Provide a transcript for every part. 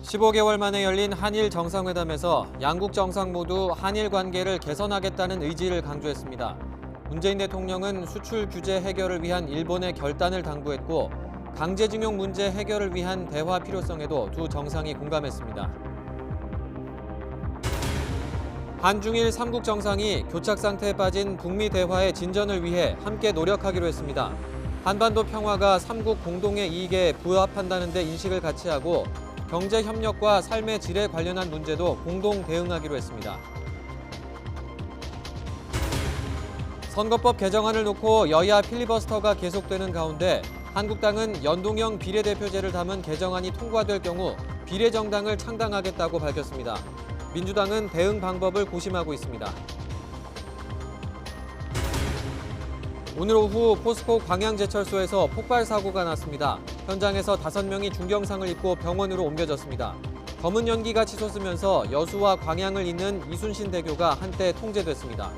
15개월 만에 열린 한일 정상회담에서 양국 정상 모두 한일 관계를 개선하겠다는 의지를 강조했습니다. 문재인 대통령은 수출 규제 해결을 위한 일본의 결단을 당부했고 강제징용 문제 해결을 위한 대화 필요성에도 두 정상이 공감했습니다. 한중일 3국 정상이 교착 상태에 빠진 북미 대화의 진전을 위해 함께 노력하기로 했습니다. 한반도 평화가 3국 공동의 이익에 부합한다는 데 인식을 같이 하고 경제 협력과 삶의 질에 관련한 문제도 공동 대응하기로 했습니다. 선거법 개정안을 놓고 여야 필리버스터가 계속되는 가운데 한국당은 연동형 비례대표제를 담은 개정안이 통과될 경우 비례정당을 창당하겠다고 밝혔습니다. 민주당은 대응 방법을 고심하고 있습니다. 오늘 오후 포스코 광양제철소에서 폭발 사고가 났습니다. 현장에서 5명이 중경상을 입고 병원으로 옮겨졌습니다. 검은 연기가 치솟으면서 여수와 광양을 잇는 이순신 대교가 한때 통제됐습니다.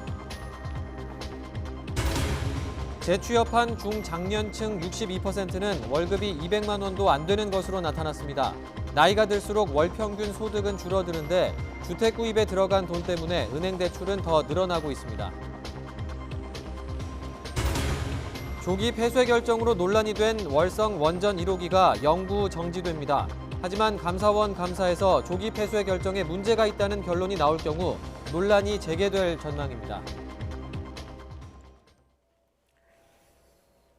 재취업한 중장년층 62%는 월급이 200만 원도 안 되는 것으로 나타났습니다. 나이가 들수록 월 평균 소득은 줄어드는데 주택 구입에 들어간 돈 때문에 은행 대출은 더 늘어나고 있습니다. 조기 폐쇄 결정으로 논란이 된 월성 원전 1호기가 영구 정지됩니다. 하지만 감사원 감사에서 조기 폐쇄 결정에 문제가 있다는 결론이 나올 경우 논란이 재개될 전망입니다.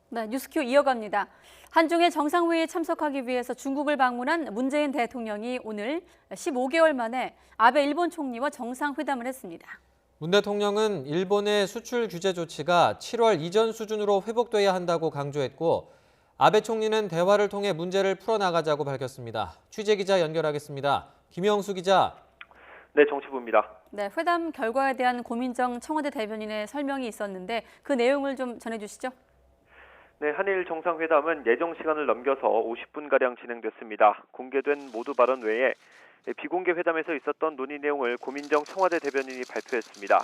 네, 뉴스큐 이어갑니다. 한중일 정상회의에 참석하기 위해서 중국을 방문한 문재인 대통령이 오늘 15개월 만에 아베 일본 총리와 정상회담을 했습니다. 문 대통령은 일본의 수출 규제 조치가 7월 이전 수준으로 회복돼야 한다고 강조했고 아베 총리는 대화를 통해 문제를 풀어나가자고 밝혔습니다. 취재기자 연결하겠습니다. 김영수 기자. 네, 정치부입니다. 네, 회담 결과에 대한 고민정 청와대 대변인의 설명이 있었는데 그 내용을 좀 전해주시죠. 네, 한일 정상회담은 예정 시간을 넘겨서 50분가량 진행됐습니다. 공개된 모두 발언 외에 비공개 회담에서 있었던 논의 내용을 고민정 청와대 대변인이 발표했습니다.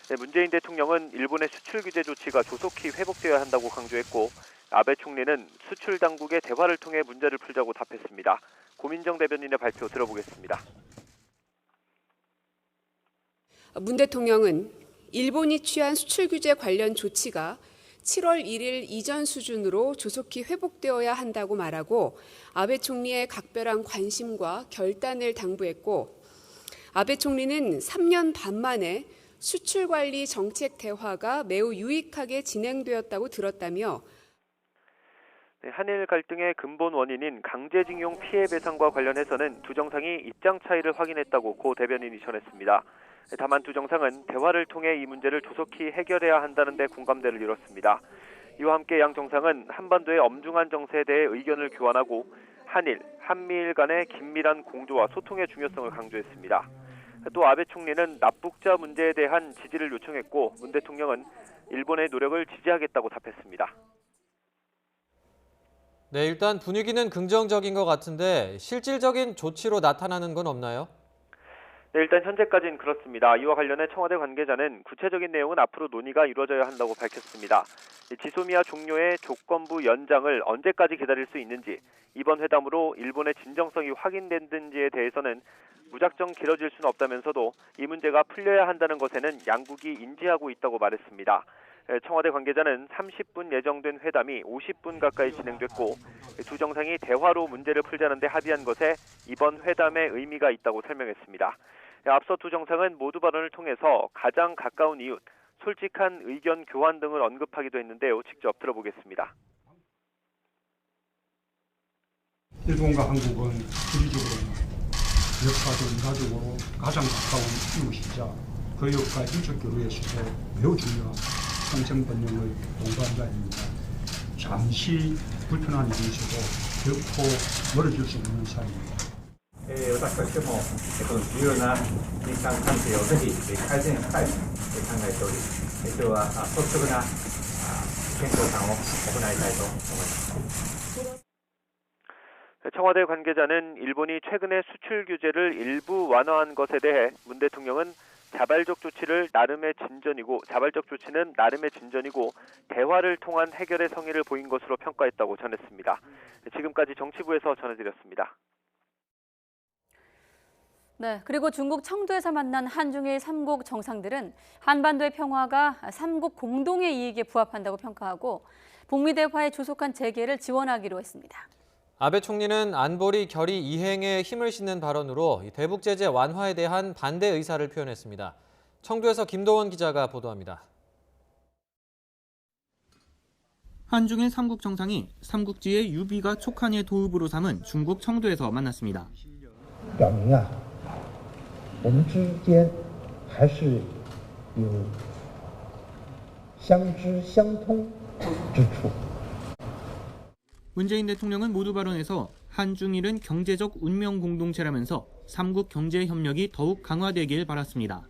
네, 문재인 대통령은 일본의 수출 규제 조치가 조속히 회복되어야 한다고 강조했고 아베 총리는 수출 당국의 대화를 통해 문제를 풀자고 답했습니다. 고민정 대변인의 발표 들어보겠습니다. 문 대통령은 일본이 취한 수출 규제 관련 조치가 7월 1일 이전 수준으로 조속히 회복되어야 한다고 말하고 아베 총리의 각별한 관심과 결단을 당부했고 아베 총리는 3년 반 만에 수출관리 정책 대화가 매우 유익하게 진행되었다고 들었다며 네, 한일 갈등의 근본 원인인 강제징용 피해 배상과 관련해서는 두 정상이 입장 차이를 확인했다고 고 대변인이 전했습니다. 다만 두 정상은 대화를 통해 이 문제를 조속히 해결해야 한다는 데 공감대를 이뤘습니다. 이와 함께 양 정상은 한반도의 엄중한 정세에 대해 의견을 교환하고 한일, 한미일 간의 긴밀한 공조와 소통의 중요성을 강조했습니다. 또 아베 총리는 납북자 문제에 대한 지지를 요청했고 문 대통령은 일본의 노력을 지지하겠다고 답했습니다. 네, 일단 분위기는 긍정적인 것 같은데 실질적인 조치로 나타나는 건 없나요? 네, 일단 현재까지는 그렇습니다. 이와 관련해 청와대 관계자는 구체적인 내용은 앞으로 논의가 이루어져야 한다고 밝혔습니다. 지소미아 종료의 조건부 연장을 언제까지 기다릴 수 있는지, 이번 회담으로 일본의 진정성이 확인됐는지에 대해서는 무작정 길어질 수는 없다면서도 이 문제가 풀려야 한다는 것에는 양국이 인지하고 있다고 말했습니다. 청와대 관계자는 30분 예정된 회담이 50분 가까이 진행됐고 두 정상이 대화로 문제를 풀자는 데 합의한 것에 이번 회담의 의미가 있다고 설명했습니다. 앞서 두 정상은 모두 발언을 통해서 가장 가까운 이웃, 솔직한 의견 교환 등을 언급하기도 했는데요. 직접 들어보겠습니다. 일본과 한국은 지리적으로 역사적, 문화적으로 가장 가까운 이웃이자 그 이웃과 인적 교류에 있어서 매우 중요한 평생 번영의 동반자입니다. 잠시 불편한 일이 있어도 결코 멀어질 수 없는 사이입니다. 私としてもこの重要な日韓関係をぜひ改善したいと考えており、今日は率直な検討会を行いたいと思います。 청와대 관계자는 일본이 최근에 수출 규제를 일부 완화한 것에 대해 문 대통령은 자발적 조치는 나름의 진전이고 대화를 통한 해결의 성의를 보인 것으로 평가했다고 전했습니다. 지금까지 정치부에서 전해드렸습니다. 네, 그리고 중국 청두에서 만난 한중일 3국 정상들은 한반도의 평화가 3국 공동의 이익에 부합한다고 평가하고 북미 대화의 조속한 재개를 지원하기로 했습니다. 아베 총리는 안보리 결의 이행에 힘을 싣는 발언으로 대북 제재 완화에 대한 반대 의사를 표현했습니다. 청두에서 김도원 기자가 보도합니다. 한중일 3국 정상이 삼국지의 유비가 촉한의 도읍으로 삼은 중국 청두에서 만났습니다. 表明啊，我们之间还是有相知相通之处。 문재인 대통령은 모두 발언에서 한중일은 경제적 운명 공동체라면서 3국 경제 협력이 더욱 강화되길 바랐습니다.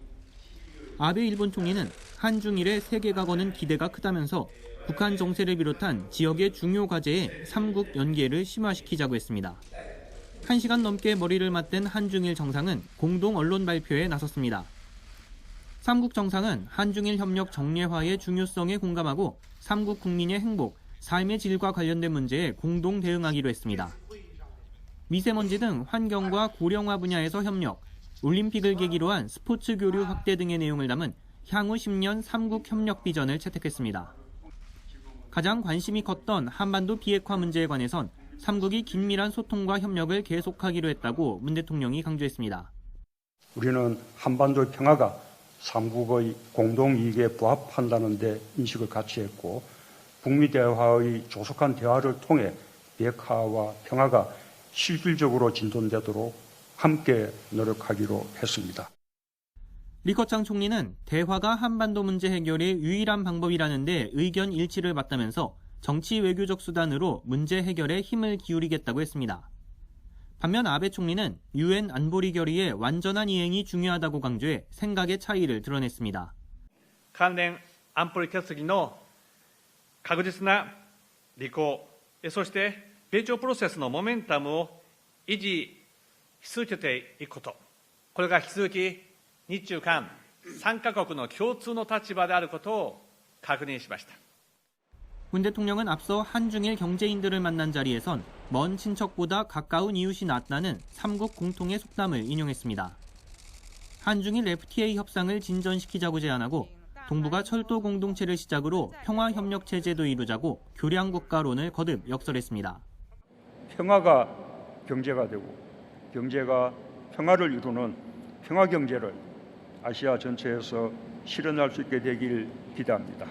아베 일본 총리는 한중일의 세계가 거는 기대가 크다면서 북한 정세를 비롯한 지역의 중요 과제에 3국 연계를 심화시키자고 했습니다. 1시간 넘게 머리를 맞댄 한중일 정상은 공동 언론 발표에 나섰습니다. 3국 정상은 한중일 협력 정례화의 중요성에 공감하고 3국 국민의 행복, 삶의 질과 관련된 문제에 공동 대응하기로 했습니다. 미세먼지 등 환경과 고령화 분야에서 협력, 올림픽을 계기로 한 스포츠 교류 확대 등의 내용을 담은 향후 10년 3국 협력 비전을 채택했습니다. 가장 관심이 컸던 한반도 비핵화 문제에 관해선 3국이 긴밀한 소통과 협력을 계속하기로 했다고 문 대통령이 강조했습니다. 우리는 한반도의 평화가 3국의 공동이익에 부합한다는 데 인식을 같이 했고 북미 대화의 조속한 대화를 통해 비핵화와 평화가 실질적으로 진전되도록 함께 노력하기로 했습니다. 리커창 총리는 대화가 한반도 문제 해결의 유일한 방법이라는 데 의견 일치를 맞다면서 정치 외교적 수단으로 문제 해결에 힘을 기울이겠다고 했습니다. 반면 아베 총리는 UN 안보리 결의의 완전한 이행이 중요하다고 강조해 생각의 차이를 드러냈습니다. 関連安保理決議の確実な履行、そして米朝プロセスのモメンタムを維持し続けていくこと、これが引き続き日中韓3カ国の共通の立場であることを確認しました。 문 대통령은 앞서 한중일 경제인들을 만난 자리에선 먼 친척보다 가까운 이웃이 낫다는 3국 공통의 속담을 인용했습니다. 한중일 FTA 협상을 진전시키자고 제안하고 동북아 철도 공동체를 시작으로 평화협력 체제도 이루자고 교량국가론을 거듭 역설했습니다. 평화가 경제가 되고 경제가 평화를 이루는 평화경제를 아시아 전체에서 실현할 수 있게 되길 기대합니다.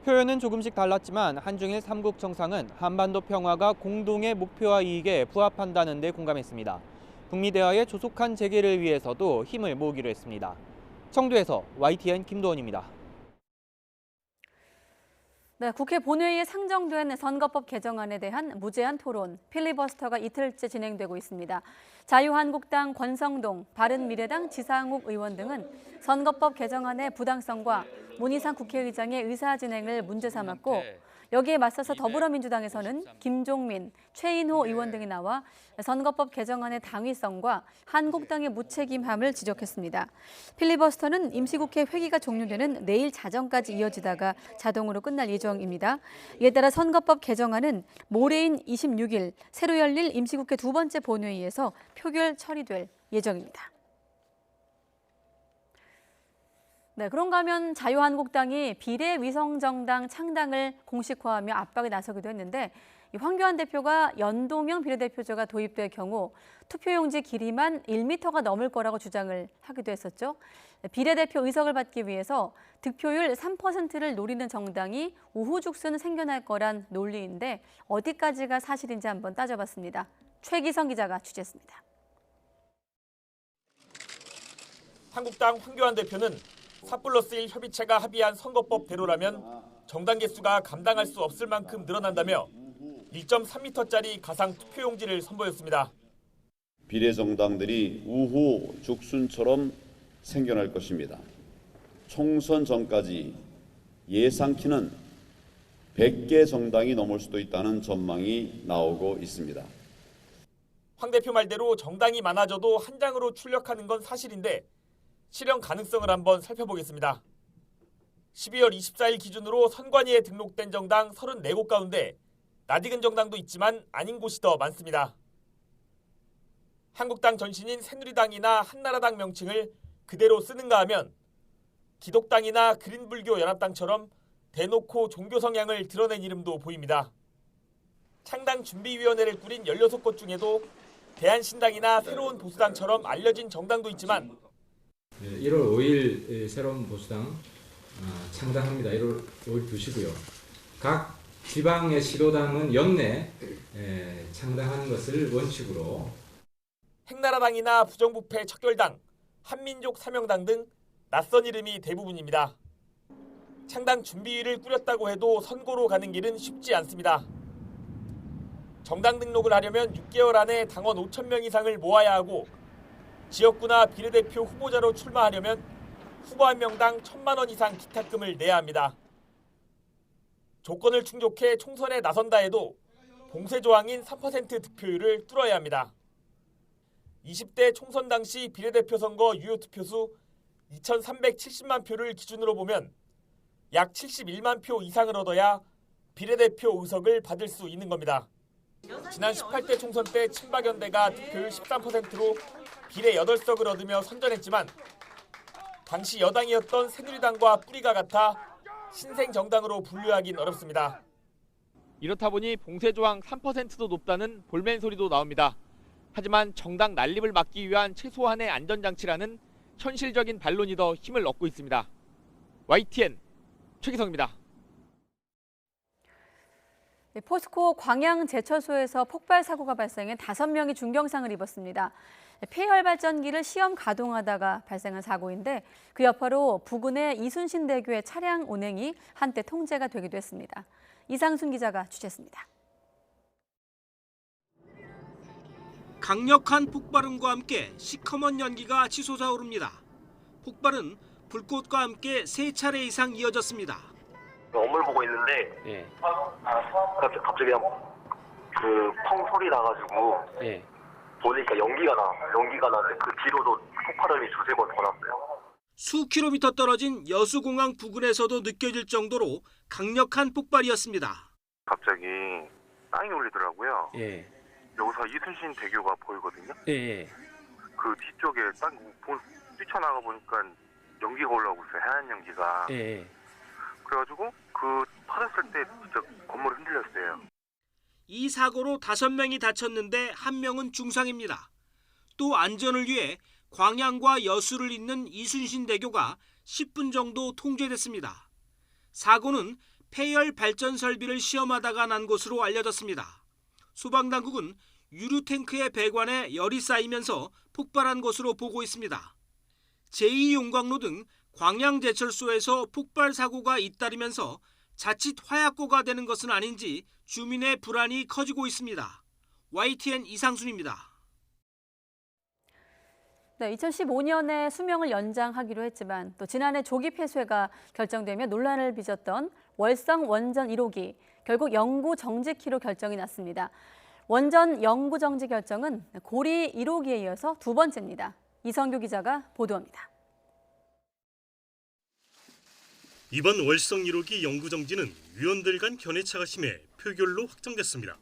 표현은 조금씩 달랐지만 한중일 3국 정상은 한반도 평화가 공동의 목표와 이익에 부합한다는 데 공감했습니다. 북미 대화의 조속한 재개를 위해서도 힘을 모으기로 했습니다. 청두에서 YTN 김도원입니다. 네, 국회 본회의에 상정된 선거법 개정안에 대한 무제한 토론, 필리버스터가 이틀째 진행되고 있습니다. 자유한국당 권성동, 바른미래당 지상욱 의원 등은 선거법 개정안의 부당성과 문희상 국회의장의 의사진행을 문제 삼았고 여기에 맞서서 더불어민주당에서는 김종민, 최인호 의원 등이 나와 선거법 개정안의 당위성과 한국당의 무책임함을 지적했습니다. 필리버스터는 임시국회 회기가 종료되는 내일 자정까지 이어지다가 자동으로 끝날 예정입니다. 이에 따라 선거법 개정안은 모레인 26일 새로 열릴 임시국회 두 번째 본회의에서 표결 처리될 예정입니다. 네, 그런가 하면 자유한국당이 비례위성정당 창당을 공식화하며 압박에 나서기도 했는데 황교안 대표가 연동형 비례대표제가 도입될 경우 투표용지 길이만 1m가 넘을 거라고 주장을 하기도 했었죠. 비례대표 의석을 받기 위해서 득표율 3%를 노리는 정당이 우후죽순 생겨날 거란 논리인데 어디까지가 사실인지 한번 따져봤습니다. 최기성 기자가 취재했습니다. 한국당 황교안 대표는 4+1 협의체가 합의한 선거법대로라면 정당 개수가 감당할 수 없을 만큼 늘어난다며 1.3m짜리 가상 투표용지를 선보였습니다. 비례정당들이 우후죽순처럼 생겨날 것입니다. 총선 전까지 예상키는 100개 정당이 넘을 수도 있다는 전망이 나오고 있습니다. 황 대표 말대로 정당이 많아져도 한 장으로 출력하는 건 사실인데 실현 가능성을 한번 살펴보겠습니다. 12월 24일 기준으로 선관위에 등록된 정당 34곳 가운데 낯익은 정당도 있지만 아닌 곳이 더 많습니다. 한국당 전신인 새누리당이나 한나라당 명칭을 그대로 쓰는가 하면 기독당이나 그린불교 연합당처럼 대놓고 종교 성향을 드러낸 이름도 보입니다. 창당 준비위원회를 꾸린 16곳 중에도 대한신당이나 새로운 보수당처럼 알려진 정당도 있지만 1월 5일 새로운 보수당 창당합니다. 1월 5일 두시고요. 각 지방의 시도당은 연내 창당하는 것을 원칙으로. 행나라당이나 부정부패 척결당, 한민족 사명당 등 낯선 이름이 대부분입니다. 창당 준비위를 꾸렸다고 해도 선거로 가는 길은 쉽지 않습니다. 정당 등록을 하려면 6개월 안에 당원 5,000명 이상을 모아야 하고 지역구나 비례대표 후보자로 출마하려면 후보 한 명당 1,000만 원 이상 기탁금을 내야 합니다. 조건을 충족해 총선에 나선다 해도 봉쇄 조항인 3% 득표율을 뚫어야 합니다. 20대 총선 당시 비례대표 선거 유효 투표수 2,370만 표를 기준으로 보면 약 71만 표 이상을 얻어야 비례대표 의석을 받을 수 있는 겁니다. 지난 18대 총선 때 친박연대가 득표율 13%로 비례 8석을 얻으며 선전했지만 당시 여당이었던 새누리당과 뿌리가 같아 신생 정당으로 분류하긴 어렵습니다. 이렇다 보니 봉쇄 조항 3%도 높다는 볼멘 소리도 나옵니다. 하지만 정당 난립을 막기 위한 최소한의 안전장치라는 현실적인 반론이 더 힘을 얻고 있습니다. YTN 최기성입니다. 포스코 광양 제철소에서 폭발 사고가 발생해 5명이 중경상을 입었습니다. 폐열 발전기를 시험 가동하다가 발생한 사고인데 그 여파로 부근의 이순신대교의 차량 운행이 한때 통제가 되기도 했습니다. 이상순 기자가 취재했습니다. 강력한 폭발음과 함께 시커먼 연기가 치솟아오릅니다. 폭발은 불꽃과 함께 3차례 이상 이어졌습니다. 업무를 보고 있는데 갑자기 펑 소리 나가지고 보니까 연기가 나는데 그 뒤로도 폭발음이 2-3번 더 났어요. 수 킬로미터 떨어진 여수공항 부근에서도 느껴질 정도로 강력한 폭발이었습니다. 갑자기 땅이 울리더라고요. 여기서 이순신 대교가 보이거든요. 그 뒤쪽에 딱 뛰쳐나가 보니까 연기가 올라오고 있어요. 하얀 연기가. 그래가지고 그 터졌을 때 진짜 건물이 흔들렸어요. 이 사고로 5명이 다쳤는데 1명은 중상입니다. 또 안전을 위해 광양과 여수를 잇는 이순신대교가 10분 정도 통제됐습니다. 사고는 폐열 발전 설비를 시험하다가 난 것으로 알려졌습니다. 소방당국은 유류탱크의 배관에 열이 쌓이면서 폭발한 것으로 보고 있습니다. 제2용광로 등 광양제철소에서 폭발 사고가 잇따르면서 자칫 화약고가 되는 것은 아닌지 주민의 불안이 커지고 있습니다. YTN 이상순입니다. 네, 2015년에 수명을 연장하기로 했지만 또 지난해 조기 폐쇄가 결정되며 논란을 빚었던 월성 원전 1호기 결국 영구 정지키로 결정이 났습니다. 원전 영구 정지 결정은 고리 1호기에 이어서 2번째입니다. 이성규 기자가 보도합니다. 이번 월성 1호기 영구 정지는 위원들 간 견해차가 심해 표결로 확정됐습니다.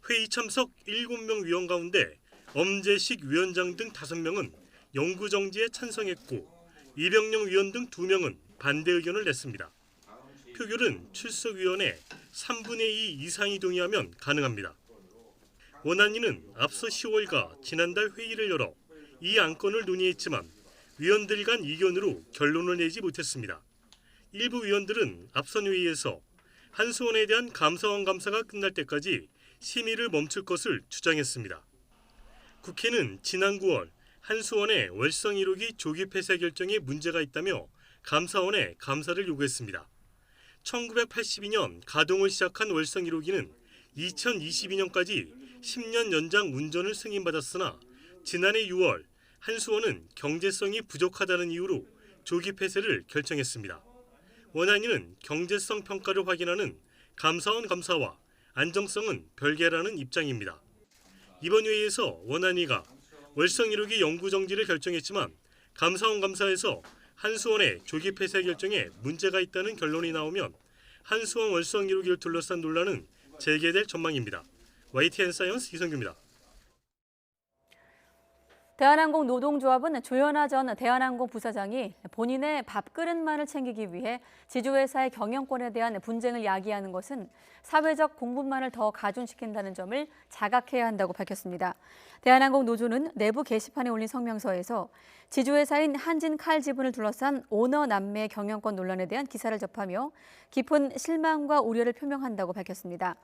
회의 참석 7명 위원 가운데 엄재식 위원장 등 5명은 영구 정지에 찬성했고 이병영 위원 등 2명은 반대 의견을 냈습니다. 표결은 출석위원의 3분의 2 이상이 동의하면 가능합니다. 원안위는 앞서 10월과 지난달 회의를 열어 이 안건을 논의했지만 위원들 간 이견으로 결론을 내지 못했습니다. 일부 위원들은 앞선 회의에서 한수원에 대한 감사원 감사가 끝날 때까지 심의를 멈출 것을 주장했습니다. 국회는 지난 9월 한수원의 월성 1호기 조기 폐쇄 결정에 문제가 있다며 감사원에 감사를 요구했습니다. 1982년 가동을 시작한 월성 1호기는 2022년까지 10년 연장 운전을 승인받았으나 지난해 6월 한수원은 경제성이 부족하다는 이유로 조기 폐쇄를 결정했습니다. 원안위는 경제성 평가를 확인하는 감사원 감사와 안정성은 별개라는 입장입니다. 이번 회의에서 원안위가 월성 1호기 영구 정지를 결정했지만 감사원 감사에서 한수원의 조기 폐쇄 결정에 문제가 있다는 결론이 나오면 한수원 월성 1호기를 둘러싼 논란은 재개될 전망입니다. YTN 사이언스 이성규입니다. 대한항공 노동조합은 조현아 전 대한항공 부사장이 본인의 밥그릇만을 챙기기 위해 지주회사의 경영권에 대한 분쟁을 야기하는 것은 사회적 공분만을 더 가중시킨다는 점을 자각해야 한다고 밝혔습니다. 대한항공 노조는 내부 게시판에 올린 성명서에서 지주회사인 한진칼 지분을 둘러싼 오너 남매의 경영권 논란에 대한 기사를 접하며 깊은 실망과 우려를 표명한다고 밝혔습니다.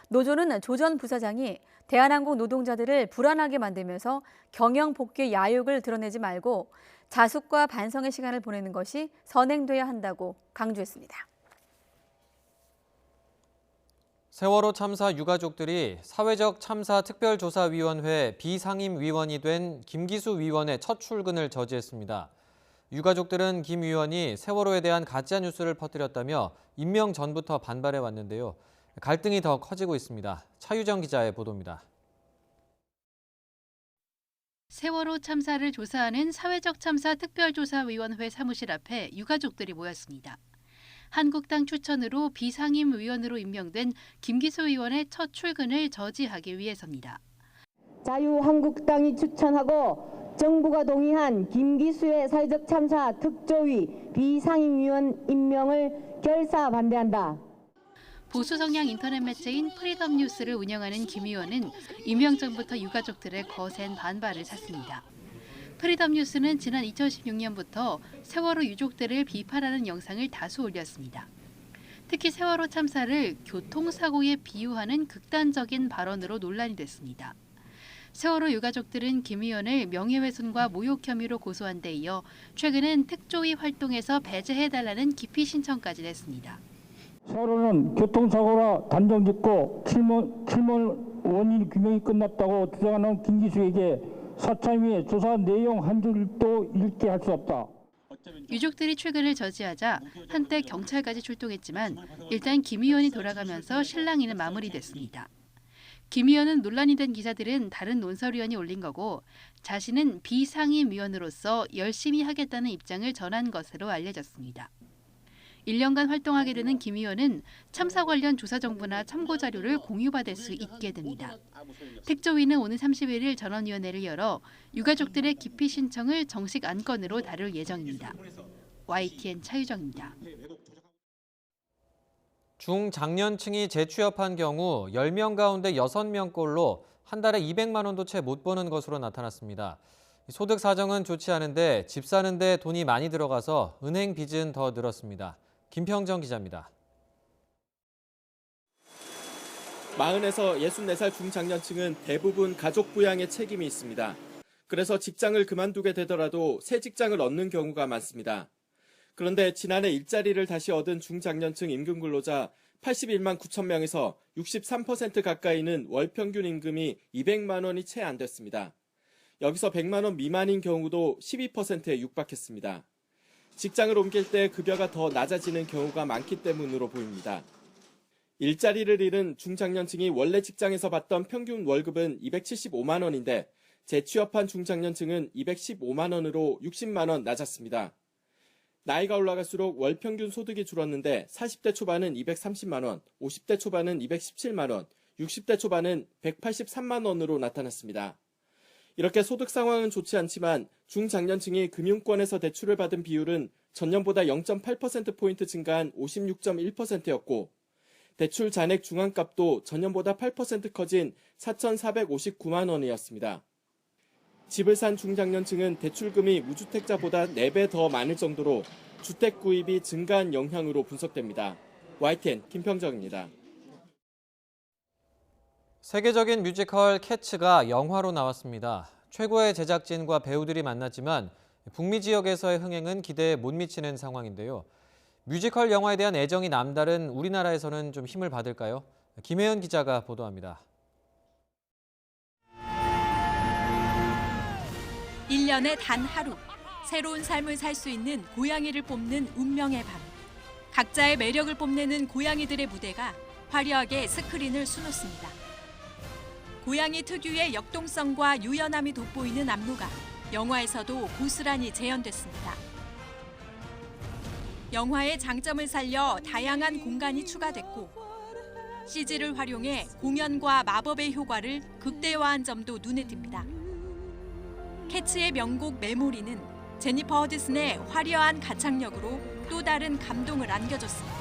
노조는 조 전 부사장이 대한항공 노동자들을 불안하게 만들면서 경영 복귀 야욕을 드러내지 말고 자숙과 반성의 시간을 보내는 것이 선행돼야 한다고 강조했습니다. 세월호 참사 유가족들이 사회적 참사 특별조사위원회 비상임위원이 된 김기수 위원의 첫 출근을 저지했습니다. 유가족들은 김 위원이 세월호에 대한 가짜뉴스를 퍼뜨렸다며 임명 전부터 반발해 왔는데요. 갈등이 더 커지고 있습니다. 차유정 기자의 보도입니다. 세월호 참사를 조사하는 사회적 참사 특별조사위원회 사무실 앞에 유가족들이 모였습니다. 한국당 추천으로 비상임위원으로 임명된 김기수 의원의 첫 출근을 저지하기 위해서입니다. 자유한국당이 추천하고 정부가 동의한 김기수의 사회적 참사 특조위 비상임위원 임명을 결사 반대한다. 보수 성향 인터넷 매체인 프리덤 뉴스를 운영하는 김 의원은 임명 전부터 유가족들의 거센 반발을 샀습니다. 프리덤 뉴스는 지난 2016년부터 세월호 유족들을 비판하는 영상을 다수 올렸습니다. 특히 세월호 참사를 교통사고에 비유하는 극단적인 발언으로 논란이 됐습니다. 세월호 유가족들은 김 의원을 명예훼손과 모욕 혐의로 고소한 데 이어 최근엔 특조위 활동에서 배제해달라는 기피 신청까지 냈습니다. 세월호는 교통사고라 단정짓고 출몰 원인 규명이 끝났다고 주장하는 김기수에게 사참위의 조사 내용 한 줄도 읽게 할 수 없다. 유족들이 출근을 저지하자 한때 경찰까지 출동했지만 일단 김 의원이 돌아가면서 실랑이는 마무리됐습니다. 김 의원은 논란이 된 기사들은 다른 논설위원이 올린 거고 자신은 비상임위원으로서 열심히 하겠다는 입장을 전한 것으로 알려졌습니다. 1년간 활동하게 되는 김 의원은 참사 관련 조사 정보나 참고 자료를 공유받을 수 있게 됩니다. 특조위는 오늘 31일 전원위원회를 열어 유가족들의 기피 신청을 정식 안건으로 다룰 예정입니다. YTN 차유정입니다. 중장년층이 재취업한 경우 10명 가운데 6명꼴로 한 달에 200만 원도 채 못 버는 것으로 나타났습니다. 소득 사정은 좋지 않은데 집 사는 데 돈이 많이 들어가서 은행 빚은 더 늘었습니다. 김평정 기자입니다. 40에서 64살 중장년층은 대부분 가족 부양에 책임이 있습니다. 그래서 직장을 그만두게 되더라도 새 직장을 얻는 경우가 많습니다. 그런데 지난해 일자리를 다시 얻은 중장년층 임금 근로자 81만 9천 명에서 63% 가까이는 월 평균 임금이 200만 원이 채 안 됐습니다. 여기서 100만 원 미만인 경우도 12%에 육박했습니다. 직장을 옮길 때 급여가 더 낮아지는 경우가 많기 때문으로 보입니다. 일자리를 잃은 중장년층이 원래 직장에서 받던 평균 월급은 275만 원인데 재취업한 중장년층은 215만 원으로 60만 원 낮았습니다. 나이가 올라갈수록 월 평균 소득이 줄었는데 40대 초반은 230만 원, 50대 초반은 217만 원, 60대 초반은 183만 원으로 나타났습니다. 이렇게 소득 상황은 좋지 않지만 중장년층이 금융권에서 대출을 받은 비율은 전년보다 0.8%포인트 증가한 56.1%였고 대출 잔액 중환값도 전년보다 8% 커진 4,459만 원이었습니다. 집을 산 중장년층은 대출금이 무주택자보다 4배 더 많을 정도로 주택 구입이 증가한 영향으로 분석됩니다. YTN 김평정입니다. 세계적인 뮤지컬 캐츠가 영화로 나왔습니다. 최고의 제작진과 배우들이 만났지만 북미 지역에서의 흥행은 기대에 못 미치는 상황인데요. 뮤지컬 영화에 대한 애정이 남다른 우리나라에서는 좀 힘을 받을까요? 김혜연 기자가 보도합니다. 1년에 단 하루, 새로운 삶을 살 수 있는 고양이를 뽑는 운명의 밤. 각자의 매력을 뽐내는 고양이들의 무대가 화려하게 스크린을 수놓습니다. 고양이 특유의 역동성과 유연함이 돋보이는 안무가 영화에서도 고스란히 재현됐습니다. 영화의 장점을 살려 다양한 공간이 추가됐고 CG를 활용해 공연과 마법의 효과를 극대화한 점도 눈에 띕니다. 캐츠의 명곡 메모리는 제니퍼 허드슨의 화려한 가창력으로 또 다른 감동을 안겨줬습니다.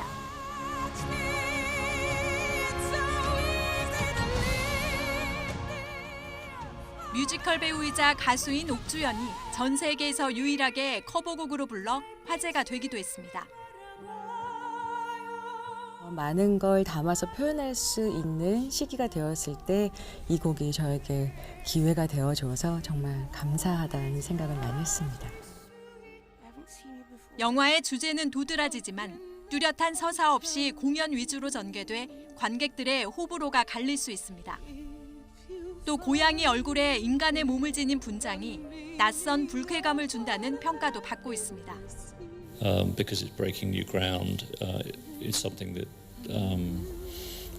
뮤지컬 배우이자 가수인 옥주연이 전 세계에서 유일하게 커버곡으로 불러 화제가 되기도 했습니다. 많은 걸 담아서 표현할 수 있는 시기가 되었을 때 이 곡이 저에게 기회가 되어줘서 정말 감사하다는 생각을 많이 했습니다. 영화의 주제는 도드라지지만 뚜렷한 서사 없이 공연 위주로 전개돼 관객들의 호불호가 갈릴 수 있습니다. 또 고양이 얼굴에 인간의 몸을 지닌 분장이 낯선 불쾌감을 준다는 평가도 받고 있습니다. Because it's breaking new ground, it's something that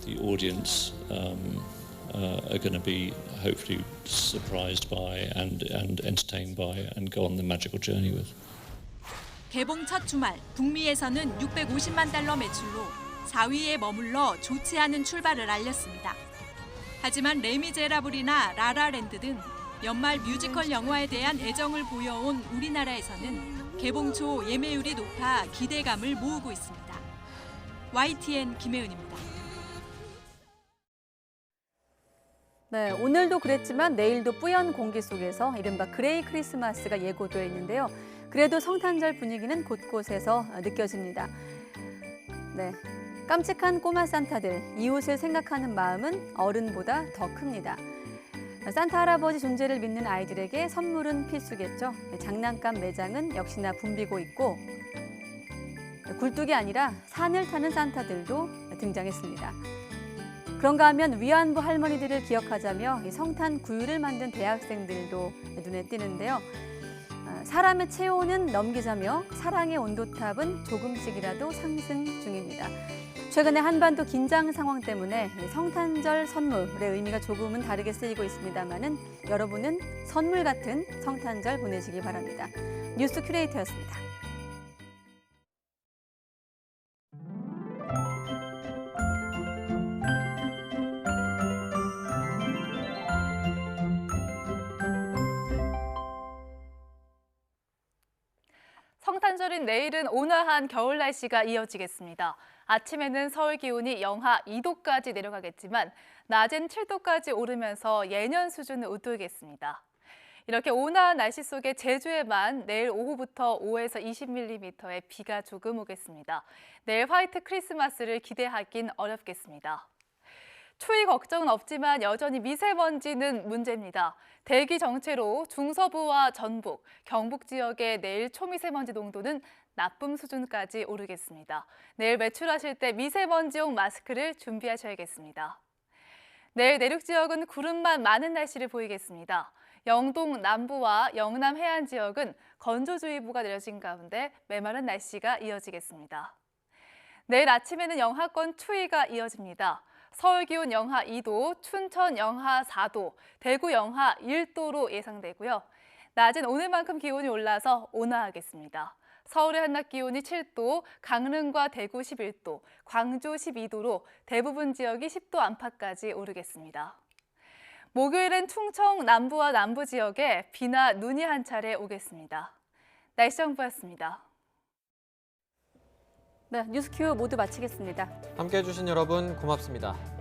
the audience are going to be hopefully surprised by and entertained by and go on the magical journey with. 개봉 첫 주말 북미에서는 650만 달러 매출로 4위에 머물러 좋지 않은 출발을 알렸습니다. 하지만 레미제라블이나 라라랜드 등 연말 뮤지컬 영화에 대한 애정을 보여온 우리나라에서는 개봉 초 예매율이 높아 기대감을 모으고 있습니다. YTN 김혜은입니다. 네, 오늘도 그랬지만 내일도 뿌연 공기 속에서 이른바 그레이 크리스마스가 예고되어 있는데요. 그래도 성탄절 분위기는 곳곳에서 느껴집니다. 네, 깜찍한 꼬마 산타들, 이웃을 생각하는 마음은 어른보다 더 큽니다. 산타 할아버지 존재를 믿는 아이들에게 선물은 필수겠죠. 장난감 매장은 역시나 붐비고 있고 굴뚝이 아니라 산을 타는 산타들도 등장했습니다. 그런가 하면 위안부 할머니들을 기억하자며 성탄 구유를 만든 대학생들도 눈에 띄는데요. 사람의 체온은 넘기자며 사랑의 온도탑은 조금씩이라도 상승 중입니다. 최근에 한반도 긴장 상황 때문에 성탄절 선물의 의미가 조금은 다르게 쓰이고 있습니다만은 여러분은 선물 같은 성탄절 보내시기 바랍니다. 뉴스 큐레이터였습니다. 성탄절인 내일은 온화한 겨울 날씨가 이어지겠습니다. 아침에는 서울 기온이 영하 2도까지 내려가겠지만 낮엔 7도까지 오르면서 예년 수준을 웃돌겠습니다. 이렇게 온화한 날씨 속에 제주에만 내일 오후부터 5에서 20mm의 비가 조금 오겠습니다. 내일 화이트 크리스마스를 기대하긴 어렵겠습니다. 추위 걱정은 없지만 여전히 미세먼지는 문제입니다. 대기 정체로 중서부와 전북, 경북 지역의 내일 초미세먼지 농도는 나쁨 수준까지 오르겠습니다. 내일 외출하실 때 미세먼지용 마스크를 준비하셔야겠습니다. 내일 내륙 지역은 구름만 많은 날씨를 보이겠습니다. 영동 남부와 영남 해안 지역은 건조주의보가 내려진 가운데 메마른 날씨가 이어지겠습니다. 내일 아침에는 영하권 추위가 이어집니다. 서울 기온 영하 2도, 춘천 영하 4도, 대구 영하 1도로 예상되고요. 낮은 오늘만큼 기온이 올라서 온화하겠습니다. 서울의 한낮 기온이 7도, 강릉과 대구 11도, 광주 12도로 대부분 지역이 10도 안팎까지 오르겠습니다. 목요일엔 충청 남부와 남부 지역에 비나 눈이 한 차례 오겠습니다. 날씨 정보였습니다. 네, 뉴스큐 모두 마치겠습니다. 함께해 주신 여러분 고맙습니다.